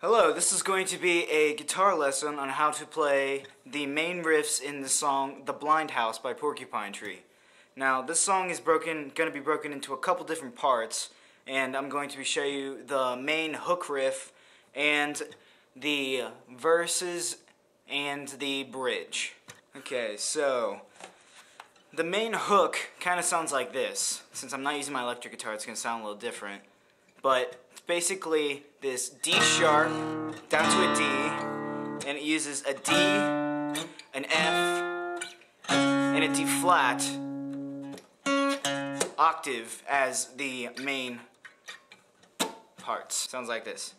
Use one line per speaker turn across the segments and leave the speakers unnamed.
Hello, this is going to be a guitar lesson on how to play the main riffs in the song The Blind House by Porcupine Tree. Now, this song is going to be broken into a couple different parts, and I'm going to show you the main hook riff and the verses and the bridge. Okay, so the main hook kind of sounds like this. Since I'm not using my electric guitar, it's going to sound a little different. But it's basically this D sharp down to a D, and it uses a D, an F, and a D flat octave as the main parts. Sounds like this.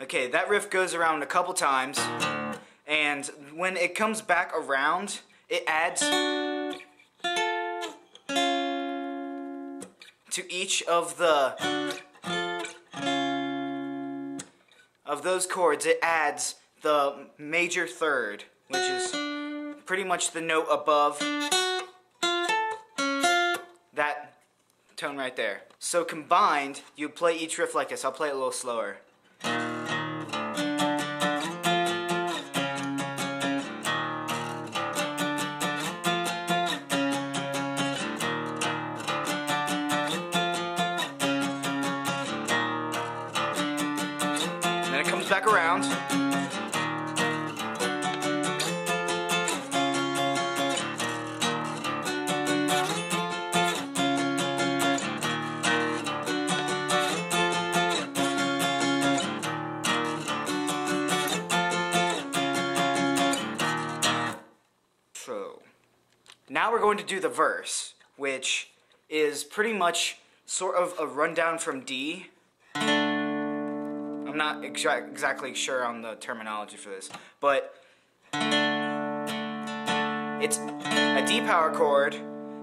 Okay, that riff goes around a couple times, and when it comes back around, it adds to each of those chords. It adds the major third, which is pretty much the note above that tone right there. So combined, you play each riff like this. I'll play it a little slower. Then it comes back around. So, now we're going to do the verse, which is pretty much sort of a rundown from D. I'm not exactly sure on the terminology for this, but it's a D power chord.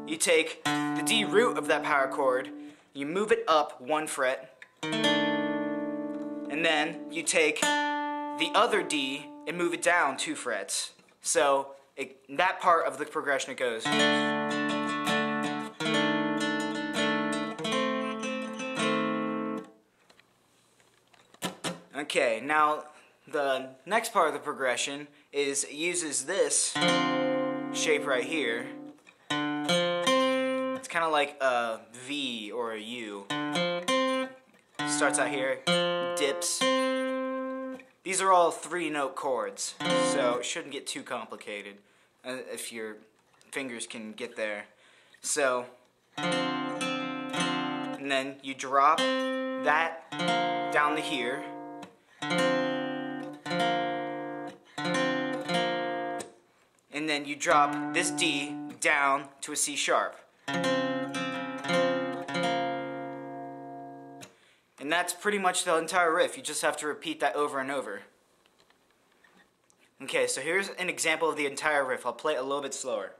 You take the D root of that power chord, you move it up 1 fret, and then you take the other D and move it down 2 frets. So that part of the progression, it goes. Okay, now the next part of the progression is it uses this shape right here. It's kind of like a V or a U. Starts out here, dips. These are all 3-note chords, so it shouldn't get too complicated if your fingers can get there. So, and then you drop that down to here. And then you drop this D down to a C sharp. And that's pretty much the entire riff. You just have to repeat that over and over. Okay, so here's an example of the entire riff. I'll play it a little bit slower.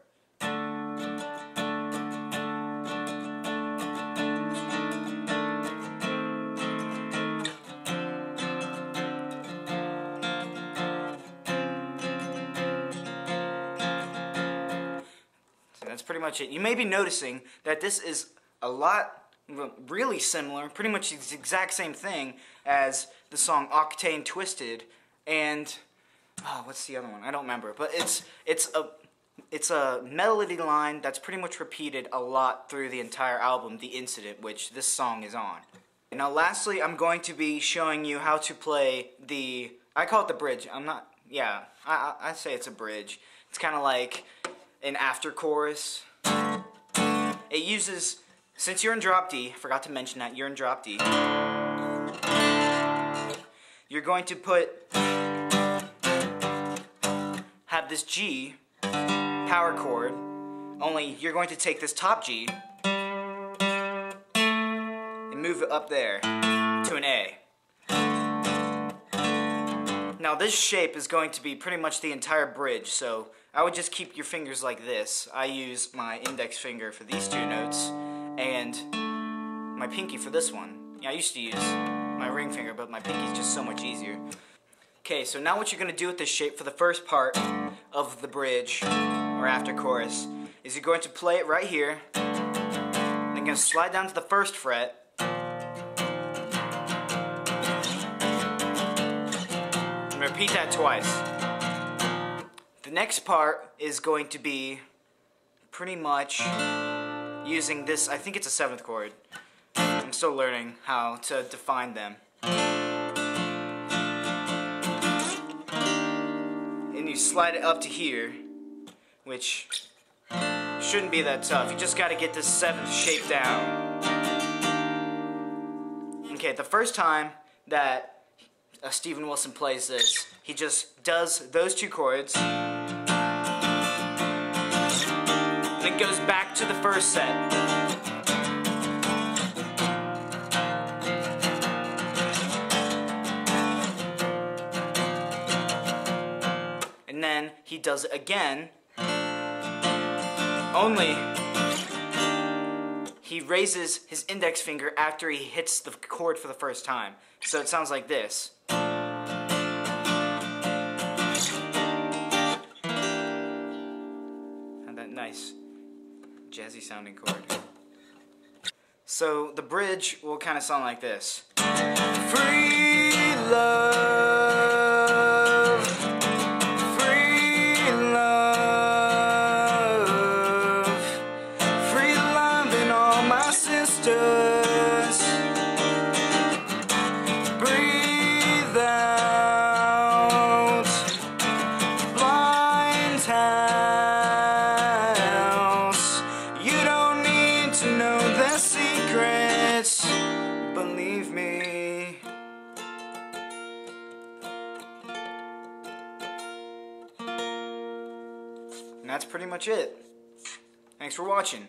That's pretty much it. You may be noticing that this is really similar, pretty much the exact same thing as the song Octane Twisted, and what's the other one? I don't remember, but it's a melody line that's pretty much repeated a lot through the entire album, The Incident, which this song is on. Now lastly, I'm going to be showing you how to play I call it the bridge. I say it's a bridge. It's kind of like an after chorus. It uses, since you're in drop D, forgot to mention that you're in drop D, you're going to have this G power chord, only you're going to take this top G and move it up there to an A. Now this shape is going to be pretty much the entire bridge, so I would just keep your fingers like this. I use my index finger for these 2 notes, and my pinky for this one. Yeah, I used to use my ring finger, but my pinky's just so much easier. Okay, so now what you're going to do with this shape for the first part of the bridge, or after chorus, is you're going to play it right here, and then you're going to slide down to the first fret, and repeat that twice. The next part is going to be pretty much using this, I think it's a 7th chord. I'm still learning how to define them. And you slide it up to here, which shouldn't be that tough. You just got to get this 7th shape down. Okay, the first time that Steven Wilson plays this, he just does those 2 chords, and it goes back to the first set. And then he does it again, only he raises his index finger after he hits the chord for the first time. So it sounds like this. And that nice jazzy sounding chord. So the bridge will kind of sound like this. Free love, free love, free love in all my sisters. Breathe out, blind house. You don't need to know the secrets, believe me. And that's pretty much it. Thanks for watching.